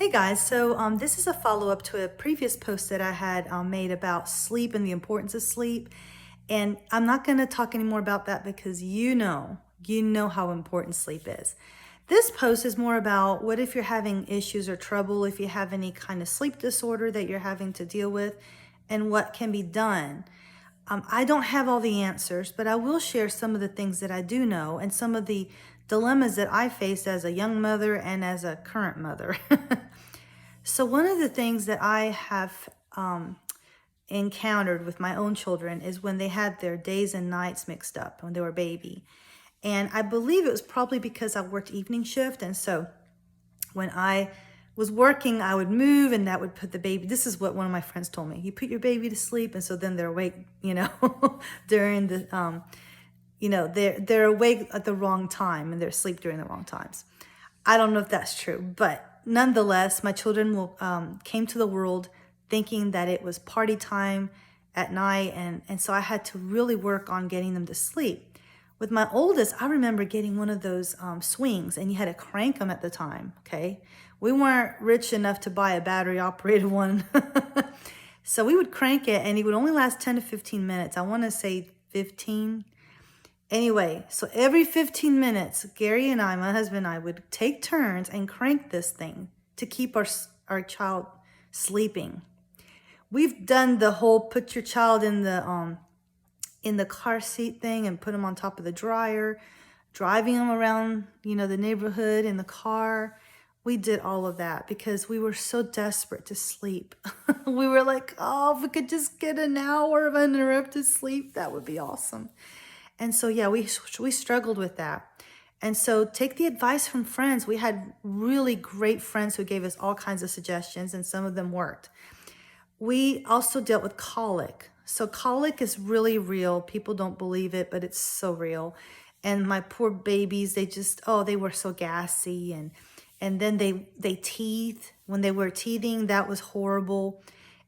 Hey guys, this is a follow-up to a previous post that I had made about sleep and the importance of sleep. And I'm not going to talk anymore about that because you know how important sleep is. This post is more about what if you're having issues or trouble, if you have any kind of sleep disorder that you're having to deal with, and what can be done. I don't have all the answers, but I will share some of the things that I do know and some of the dilemmas that I faced as a young mother and as a current mother. So one of the things that I have encountered with my own children is when they had their days and nights mixed up when they were baby. And I believe it was probably because I worked evening shift. And so when I was working, I would move and that would put the baby, this is what one of my friends told me, you put your baby to sleep. And so then they're awake, during the, they're awake at the wrong time and they're asleep during the wrong times. I don't know if that's true, but nonetheless, my children came to the world thinking that it was party time at night, and so I had to really work on getting them to sleep. With my oldest, I remember getting one of those swings, and you had to crank them at the time, okay? We weren't rich enough to buy a battery-operated one. So we would crank it, and it would only last 10 to 15 minutes. I want to say 15. Anyway, so every 15 minutes, Gary and I, my husband and I, would take turns and crank this thing to keep our child sleeping. We've done the whole put your child in the car seat thing and put them on top of the dryer, driving them around, the neighborhood in the car. We did all of that because we were so desperate to sleep. We were like, oh, if we could just get an hour of uninterrupted sleep, that would be awesome. And so, yeah, we struggled with that. And so take the advice from friends. We had really great friends who gave us all kinds of suggestions, and some of them worked. We also dealt with colic. So colic is really real. People don't believe it, but it's so real. And my poor babies, they were so gassy. And then they teethed. When they were teething, that was horrible.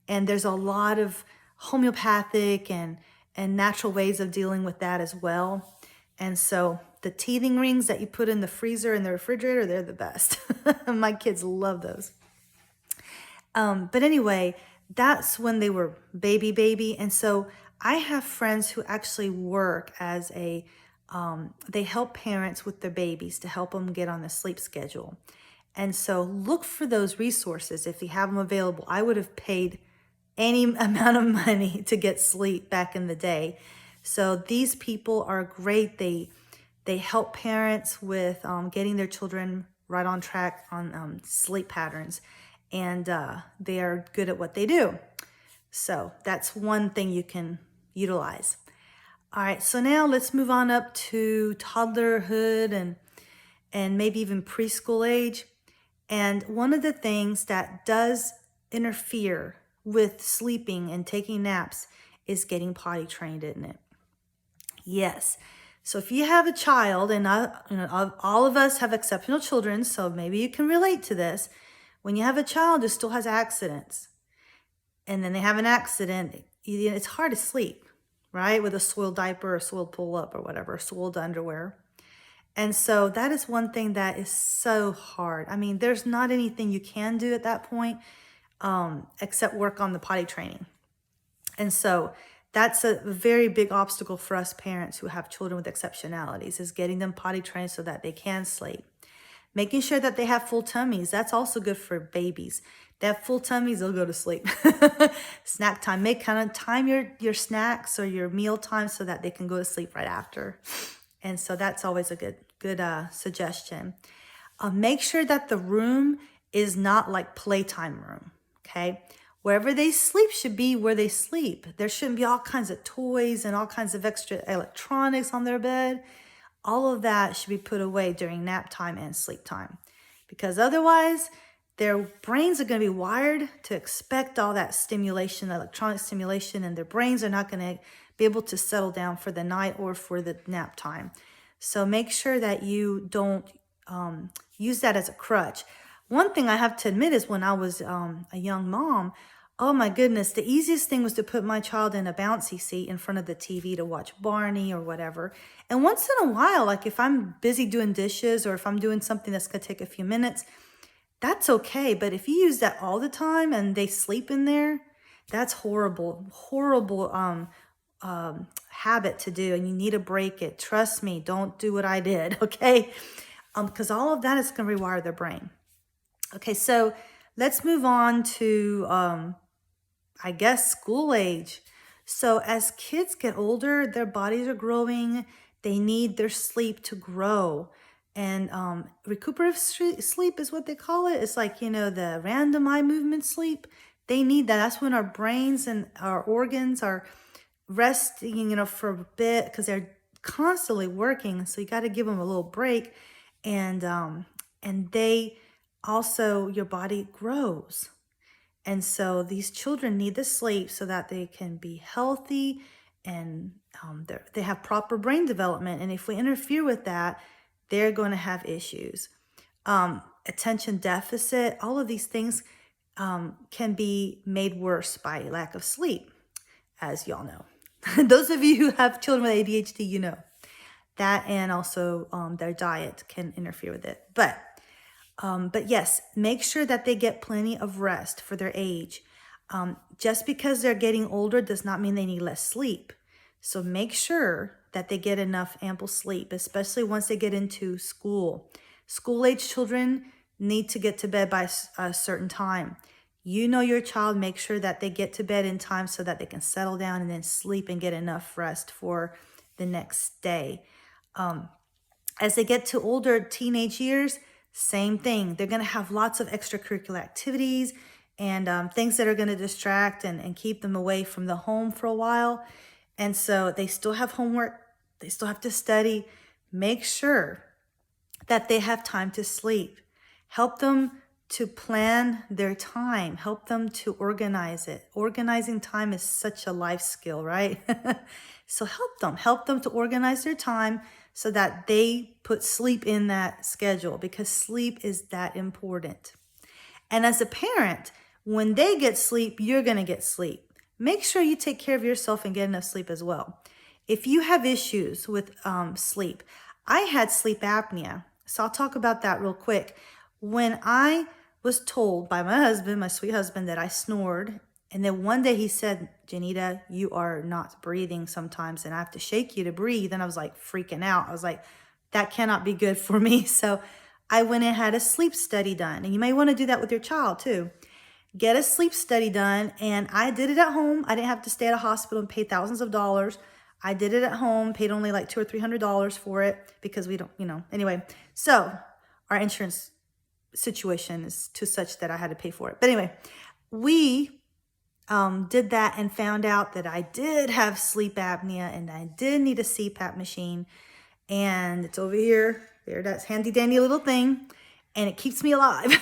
And there's a lot of homeopathic and natural ways of dealing with that as well. And so the teething rings that you put in the freezer and the refrigerator, they're the best. My kids love those. But anyway, that's when they were baby. And so I have friends who actually work as they help parents with their babies to help them get on a sleep schedule. And so look for those resources if you have them available. I would have paid any amount of money to get sleep back in the day. So these people are great. They help parents with getting their children right on track on sleep patterns, and they are good at what they do. So that's one thing you can utilize. All right, so now let's move on up to toddlerhood and maybe even preschool age. And one of the things that does interfere with sleeping and taking naps is getting potty trained, isn't it? Yes. So if you have a child, and all of us have exceptional children, so maybe you can relate to this. When you have a child who still has accidents, and then they have an accident, it's hard to sleep, right? With a soiled diaper or soiled pull-up or whatever, soiled underwear. And so that is one thing that is so hard. I mean, there's not anything you can do at that point except work on the potty training. And so that's a very big obstacle for us parents who have children with exceptionalities, is getting them potty trained so that they can sleep. Making sure that they have full tummies. That's also good for babies. They have full tummies, they'll go to sleep. Snack time. Make kind of time your snacks or your meal time so that they can go to sleep right after. And so that's always a good suggestion. Make sure that the room is not like playtime room, okay? Wherever they sleep should be where they sleep. There shouldn't be all kinds of toys and all kinds of extra electronics on their bed. All of that should be put away during nap time and sleep time, because otherwise their brains are going to be wired to expect all that stimulation, electronic stimulation, and their brains are not going to be able to settle down for the night or for the nap time. So make sure that you don't use that as a crutch. One thing I have to admit is when I was a young mom, oh my goodness, the easiest thing was to put my child in a bouncy seat in front of the TV to watch Barney or whatever. And once in a while, like if I'm busy doing dishes or if I'm doing something that's going to take a few minutes, that's okay. But if you use that all the time and they sleep in there, that's horrible, horrible habit to do, and you need to break it. Trust me, don't do what I did, okay? Because all of that is going to rewire their brain. Okay, so let's move on to, I guess, school age. So as kids get older, their bodies are growing. They need their sleep to grow. And recuperative sleep is what they call it. It's like, the random eye movement sleep. They need that. That's when our brains and our organs are resting, for a bit, because they're constantly working. So you got to give them a little break. And they also, your body grows. And so these children need the sleep so that they can be healthy and they have proper brain development. And if we interfere with that, they're going to have issues. Attention deficit, all of these things can be made worse by lack of sleep, as y'all know. Those of you who have children with ADHD, you know that, and also their diet can interfere with it. But yes, make sure that they get plenty of rest for their age. Just because they're getting older does not mean they need less sleep. So make sure that they get enough ample sleep, especially once they get into school. School-age children need to get to bed by a certain time. You know your child, make sure that they get to bed in time so that they can settle down and then sleep and get enough rest for the next day. As they get to older teenage years, same thing. They're going to have lots of extracurricular activities and things that are going to distract and keep them away from the home for a while. And so they still have homework. They still have to study. Make sure that they have time to sleep. Help them to plan their time. Help them to organize it. Organizing time is such a life skill, right? So help them to organize their time so that they put sleep in that schedule, because sleep is that important. And as a parent, when they get sleep, you're going to get sleep. Make sure you take care of yourself and get enough sleep as well. If you have issues with sleep, I had sleep apnea. So I'll talk about that real quick. When I was told by my husband, my sweet husband, that I snored, and then one day he said, Janita, you are not breathing sometimes and I have to shake you to breathe. And I was like freaking out. I was like, that cannot be good for me. So I went and had a sleep study done. And you may want to do that with your child too. Get a sleep study done. And I did it at home. I didn't have to stay at a hospital and pay thousands of dollars. I did it at home, paid only like $200 or $300 for it because we don't, anyway. So our insurance situation is too such that I had to pay for it. But anyway, we did that and found out that I did have sleep apnea and I did need a CPAP machine. And it's over here. There, that's handy dandy little thing. And it keeps me alive.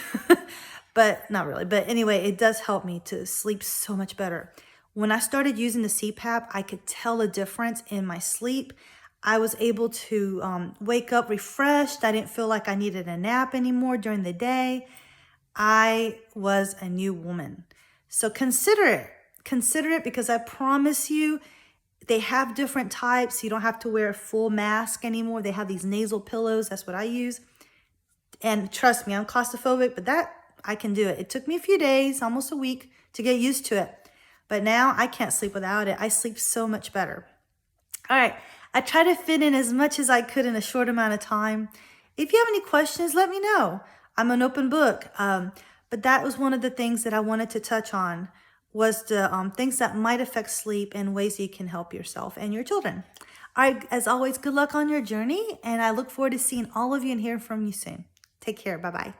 But not really. But anyway, it does help me to sleep so much better. When I started using the CPAP, I could tell a difference in my sleep. I was able to wake up refreshed. I didn't feel like I needed a nap anymore during the day. I was a new woman. So consider it. Consider it, because I promise you, they have different types. You don't have to wear a full mask anymore. They have these nasal pillows. That's what I use. And trust me, I'm claustrophobic, but that I can do it. It took me a few days, almost a week, to get used to it. But now I can't sleep without it. I sleep so much better. All right. I try to fit in as much as I could in a short amount of time. If you have any questions, let me know. I'm an open book. But that was one of the things that I wanted to touch on, was the things that might affect sleep and ways you can help yourself and your children. All right. As always, good luck on your journey. And I look forward to seeing all of you and hearing from you soon. Take care. Bye-bye.